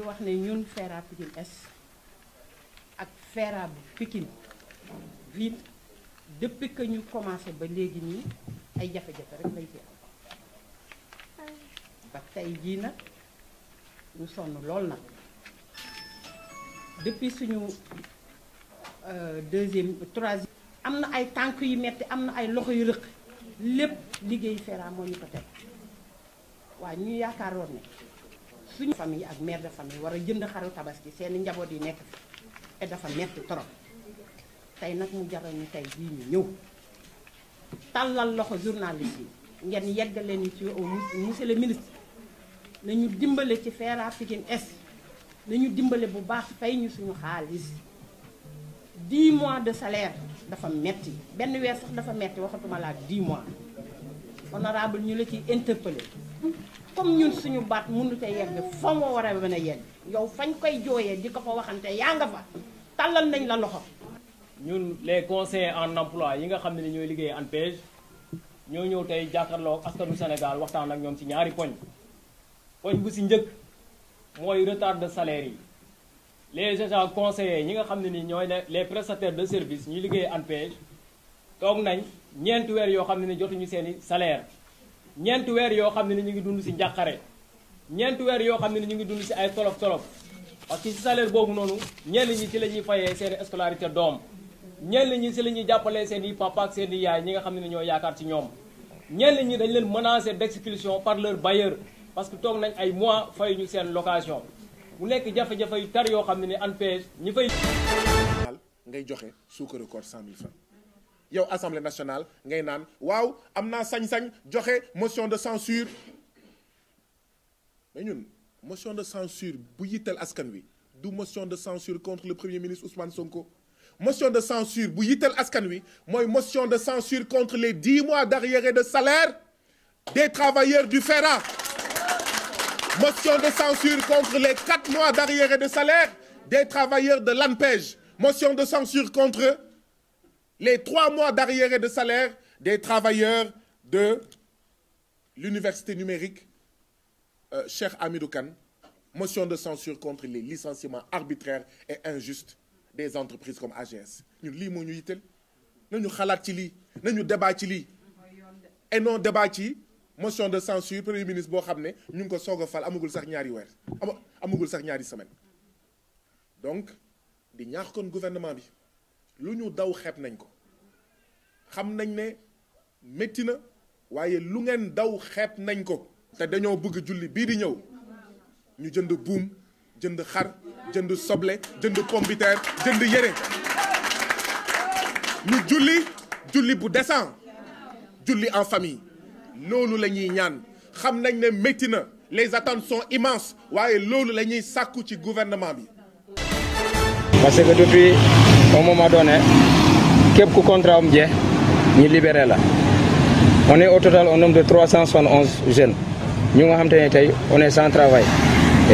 di wax ne ñun FERA Pikine Est ak FERA bu Pikine vite depuis que ñu commencé ba léegi nii ay jafe-jafe rek lay fi am ba tey jii nag ñu sonn lool nag depuis suñu troisième am na ay tànk yu metti am na ay loxo yu rëq lépp liggéey FERA moo ñu ko teg waaw ñu yaakaaroon ne suñu famille ak mère de famille war a jënd xaru tabaski seeni njaboot yi nekk fi et dafa metti trop tey nag mu jaral ñu tey bii ñu ñëw tàllal loxo journaliste yi ngeen yeggale ni ci monsieur le ministre nañu dimbale ci FERA Pikine Est nañu dimbale bu baax fay ñu suñu xaalis 10 mois de salaire dafa metti benn weer sax dafa metti waxatuma la ak 10 mois honorable ñu la ciy interpellé comme ñun suñu baat mënut a yegg fa moo war a mën a yegg yow fañ koy jooyee di ko fa waxante yaa nga fa tàllal nañ la loxo. ñun les conseillers en emploi yi nga xam ne ni ñooy liggéey ANPEJ ñoo ñëw tey jàkkaarloo askanu Sénégal waxtaan ak ñoom ci ñaari poñ bu si njëkk mooy retard de salaire yi les agents conseillers ñi nga xam ne ni ñooy les prestataires de service ñuy liggéey ANPEJ toog nañ ñeenti weer yoo xam ne ni jotuñu seeni salaire ñeenti weer yoo xam ne ni ñu ngi dund si njàqare ñeenti weer yoo xam ne ni ñu ngi dund si ay tolof-tolof parce que si salaire boobu noonu ñenn ñi ci la ñuy fayee seen scolarité doom ñenn ñi si la ñuy jàppalee seen i papa ak seen i yaay ñi nga xam ne ni ñoo yaakaar ci ñoom ñenn ñi dañ leen menacé d'expulsion par leur bailleur parce que toog nañ ay mois fayuñu seen location mu nekk jafe-jafe yu tar yoo xam ne ni ANPEJ ñi fay ngay joxe suukaru koor 100 000 francs yow assemblée nationale ngay naan waaw am naa sañ-sañ joxe motion de censure mais ñun motion de censure bu yitteel askan wi du motion de censure contre le premier ministre Ousmane Sonko motion de censure bu yitteel askan wi mooy motion de censure contre les 10 mois d'arriérés de salaire des travailleurs du FERA motion de censure contre les 4 mois d'arriérés de salaire des travailleurs de l'ANPEJ motion de censure contre les 3 mois d'arriérés de salaire des travailleurs de l'université numérique Cheikh Hamidou Kane, motion de censure contre les licenciements arbitraires et injustes des entreprises comme AGS. ñun lii moo ñu yitteel nañu xalaat ci lii nañu débat ci lii et non débat ci motion de censure premier ministre boo xam ne ñu ngi ko soog a fal amagul sax ñaari weer amagul sax ñaari semaine donc di ñaax kon gouvernement bi lu ñu daw xeeb nañ ko xam nañ ne métti na waaye lu ngeen daw xeeb nañ ko te dañoo bëgg julli bii di ñëw ñu jënd buum jënd xar jënd soble jënd pombiteer jënd yére ñu julli bu décent julli en famille loolu la ñuy ñaan xam nañ ne métti na les attentes sont immenses waaye loolu la ñuy sàkku ci gouvernement bi. parce que depuis un moment donné képp ku contrat am jeex ñu libéré la on est au total un nombre de 371 jeunes ñu nga xam te ne tey on est sans travail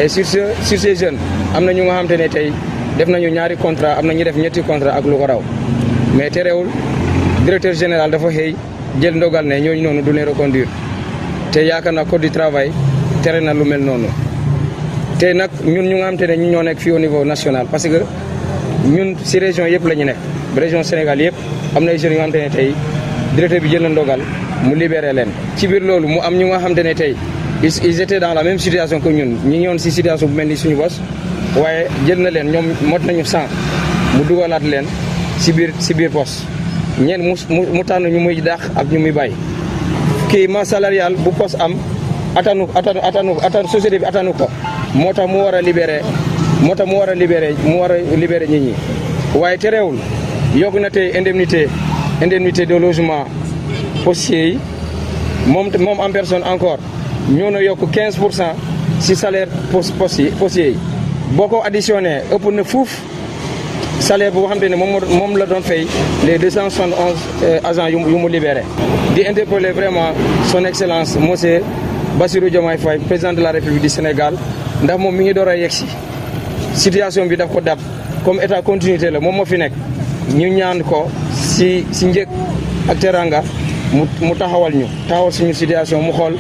et sur ces jeunes am na ñu nga xam te ne tey def nañu ñaari contrat am na ñu def ñetti contrat ak lu ko raw mais terewul directeur général dafa xëy jël ndogal ne ñooñu noonu du leen reconduire te yaakaar naa code du travail tere na lu mel noonu te nag ñun ñu nga xam te ne ñu ñoo nekk fii au niveau national parce que ñun si région yëpp la ñu nekk région Sénégal yëpp am na ay jeunes yu nga xam te ne tey directeur bi jël na ndogal mu libéré leen ci biir loolu mu am ñu nga xam te ne tey ils étaient dans la même situation que ñun ñi ngi woon si situation bu mel ni suñu bos waaye jël na leen ñoom mot nañu 100 mu dugalaat leen si biir poste ñeen mu tànn ñu muy dàq ak ñu muy bàyyi kii masse salariale bu poste am attanu société bi attanu ko moo tax mu war a libéré nit ñi waaye terewul yokk na tey indemnité de logement postier yi moom en personne encore ñoo na yokk 15% si salaire postier yi boo ko additionné ëpp na fuuf salaire boo xam te ne moom la doon fay les 271 agents yu mu libéré. di interpeller vraiment son excellence monsieur Bassirou Diomaye Faye président de la République du Sénégal ndax moom mi ngi door a yegg si situation bi daf ko dab comme état continuité la moom moo fi nekk ñu ñaan ko si njëkk ak teranga mu taxawal suñu situation mu xool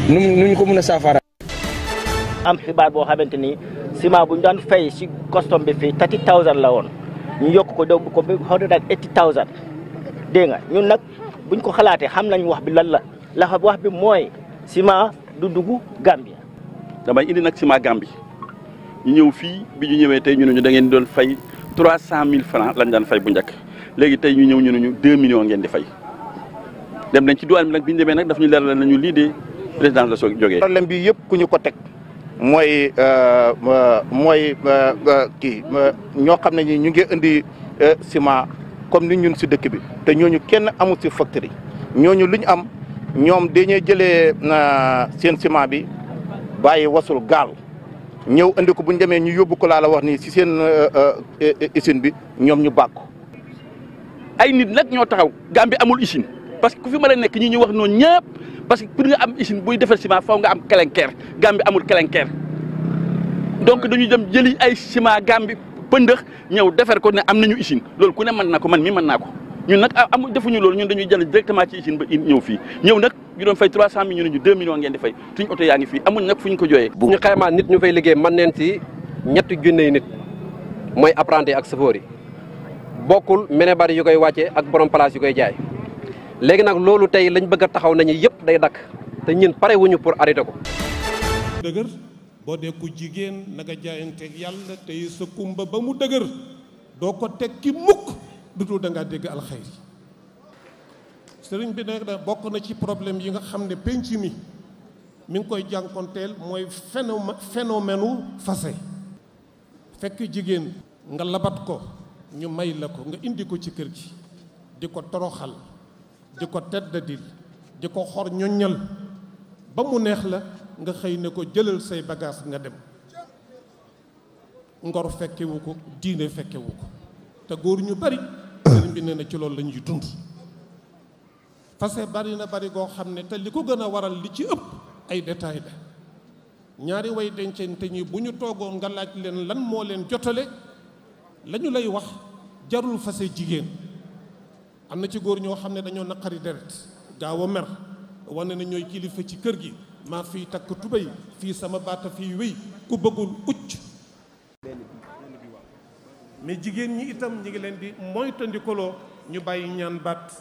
nu ñu ko mën a saafara. am xibaar boo xamante ni ciment bu ñu daan fay si custom bi fii 30,000 la woon ñu yokk ko dégg ko ba 180,000 dégg nga ñun nag buñ ko xalaatee xam nañ wax bi lan la wax bi mooy ciment du dugg Gambia. damay indi nag ciment Gambie ñu ñëw fii bi ñu ñëwee tey ñu ne ñu da ngeen doon fay 300,000 francs lañ daan fay bu njëkk léegi tey ñu ñëw ñu ne ñu 2 millions ngeen di fay dem nañ ci douane bi nag bi ñu demee nag daf ñu leeral nañu lii de président la soo jógee. problème bi yëpp ku ñu ko teg mooy kii ñoo xam ne ñi ñu ngi indi ciment comme ni ñun si dëkk bi te ñooñu kenn amul si factory ñooñu lu ñu am ñoom dañuy jëlee seen ciment bi bàyyi wasul gaal ñëw indi ko bu ñu demee ñu yóbbu ko laa la wax nii si seen usine bi ñoom ñu bàkku ay nit nag ñoo taxaw Gambie amul usine parce que ku fi mën a nekk ñi ñu wax noonu ñëpp parce que pour nga am usine buy defar ciment faw nga am kelenkeer Gambie amul kelenkeer donc dañu dem jëli ay ciment Gambie pëndëx ñëw defar ko ne am nañu usine loolu ku ne mën na ko man mi mën naa ko ñun nag amul defuñu loolu ñun dañuy jël directement ci usine ba ñëw fii ñëw nag ñu doon fay 300,000 ñu ne ñu 2 millions ngeen di fay suñu oto yaa ngi fii amuñ nag fu ñu ko jooyee. bu ñu xaymaa nit ñu fay liggéey man neen ci 3 junni nit mooy apprenti ak chauffeur yi bokkul mene bari yu koy wàccee ak borom place yu koy jaay léegi nag loolu tey lañ bëgg a taxaw nañu yëpp day dakk te ñun pare wuñu pour arrêter ko. dëgër boo dee ku jigéen naka jaayanteeg yàlla tey sa kumba ba mu dëgër doo ko tekki mukk dutul da ngaa dégg alxayri sëriñ bi nag da bokk na ci problème yi nga xam ne penc mi ngi koy jànkonteel mooy phénomène fase fekk jigéen nga labat ko ñu may la ko nga indi ko ci kër gi di ko toroxal di ko teddadil di ko xor ñoññal ba mu neex la nga xëy ne ko jëlal say bagage nga dem ngor fekkewu ko diine fekkewu ko te góor ñu bari sëriñ bi nee na ci loolu la ñuy dund fase bari na bari goo xam ne te li ko gën a waral li ci ëpp ay détails la ñaari way dencante ñi bu ñu toogoon nga laaj leen lan moo leen jotale la ñu lay wax jarul fase jigéen am na ci góor ñoo xam ne dañoo naqari deret gaaw a mer wane na ñooy kilifa ci kër gi maa fii takk tubéy fii sama baata fii wéy ku bëggul ucc mais jigéen ñi itam ñi ngi leen di moytandikoloo ñu bàyyi ñaan baat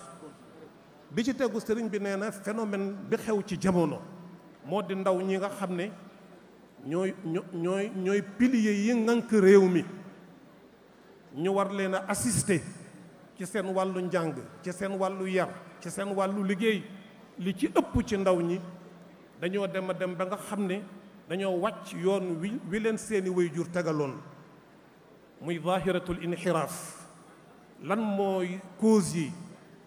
bi ci tegu sëriñ bi nee na phénomène bi xew ci jamono moo di ndaw ñi nga xam ne ñooy piliers yi ngànk réew mi ñu war leen a assister ci seen wàllu njàng ci seen wàllu yar ci seen wàllu liggéey li ci ëpp ci ndaw ñi dañoo dem a dem ba nga xam ne dañoo wàcc yoon wi leen seeni waajur tegaloon muy zahiratul inxiraaf lan mooy cause yi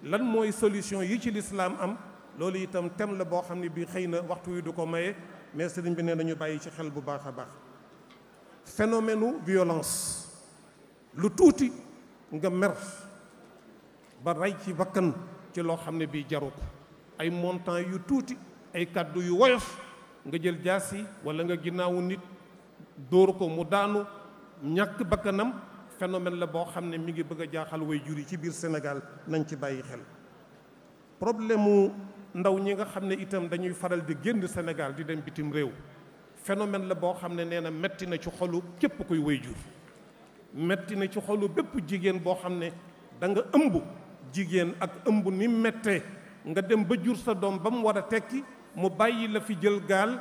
lan mooy solution yi ci lislaam am loolu itam thème la boo xam ne bii xëy na waxtu wi du ko maye mais sëriñ bi nee nañu bàyyi ci xel bu baax a baax phénomène violence lu tuuti nga mer ba rey ci bakkan ci loo xam ne bii jaru ko ay montant yu tuuti ay kàddu yu woyof nga jël jaasi wala nga ginnaawu nit dóor ko mu daanu ñàkk bakkanam phénomène la boo xam ne mi ngi bëgg a jaaxal way jur yi ci biir Sénégal nañ ci bàyyi xel problème mu ndaw ñi nga xam ne itam dañuy faral di génn Sénégal di dem bitim réew phénomène la boo xam ne nee na metti na ci xolu képp koy way jur metti na ci xolu bépp jigéen boo xam ne da nga ëmb jigéen ak ëmb ni mettee nga dem ba jur sa doom ba mu war a tekki mu bàyyi la fi jël gaal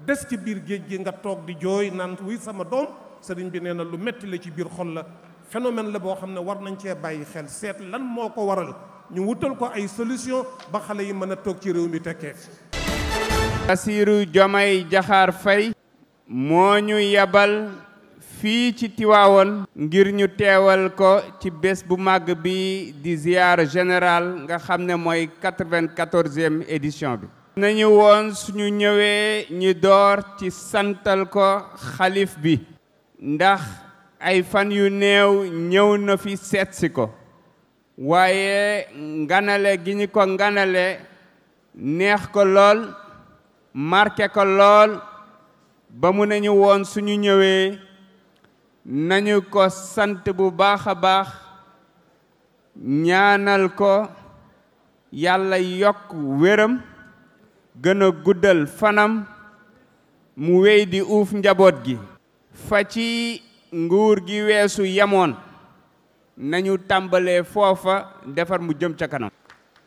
des ci biir géej gi nga toog di jooy naan wuy sama doom sëriñ bi nee na lu metti la ci biir xol la phénomène la boo xam ne war nañ cee bàyyi xel seet lan moo ko waral ñu wutal ko ay solution ba xale yi mën a toog ci réew mi tekkee Bassirou Diomaye Diakhar Faye moo ñu yabal fii ci Tiwaawoon ngir ñu teewal ko ci bés bu màgg bi di ziyaara général nga xam ne mooy 94e édition bi nañu woon suñu ñëwee ñi door ci santal ko xalif bi ndax ay fan yu néew ñëw na fi seetsi ko waaye nganale gi ñu ko nganale neex ko lool marqué ko lool ba mu nañu woon suñu ñëwee nañu ko sant bu baax a baax ñaanal ko yàlla yokk wéram gën a guddal fanam mu wéy di uuf njaboot gi fa ci nguur gi weesu yemoon nañu tàmbalee foofa defar mu jëm ca kanam.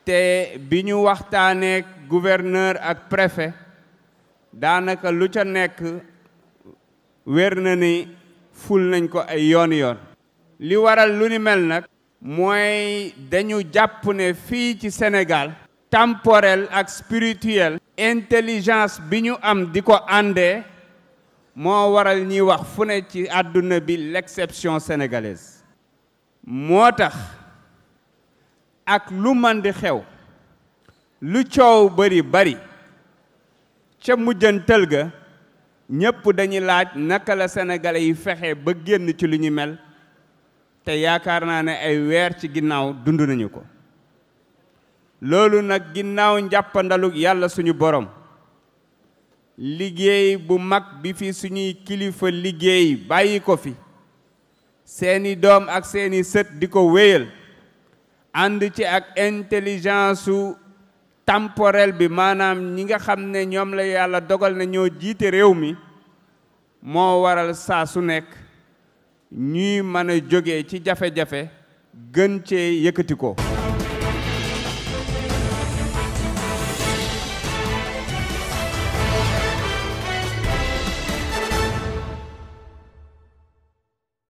te bi ñu waxtaanee gouverneur ak préfet daanaka lu ca nekk wér na ni ful nañ ko ay yoon yoon. li waral lu ni mel nag mooy dañu jàpp ne fii ci Sénégal temporel ak spirituel intelligence bi ñu am di ko àndee moo waral ñuy wax fu ne ci àdduna bi l'exception sénégalaise. moo tax ak lu man di xew lu coow bari bari ca mujjantal ga ñépp dañuy laaj naka la sénégalais yi fexe ba génn ci lu ñu mel te yaakaar naa ne ay weer ci ginnaaw dund nañu ko. loolu nag ginnaaw njàppandalug yàlla suñu borom liggéey bu mag bi fi suñuy kilifa liggéey bàyyi ko fi seeni doom ak seeni sët di ko wéyal ànd ci ak intelligence su temporel bi maanaam ñi nga xam ne ñoom la yàlla dogal na ñoo jiite réew mi moo waral saa su nekk ñuy mën a jóge ci jafe-jafe gën cee yëkkati ko.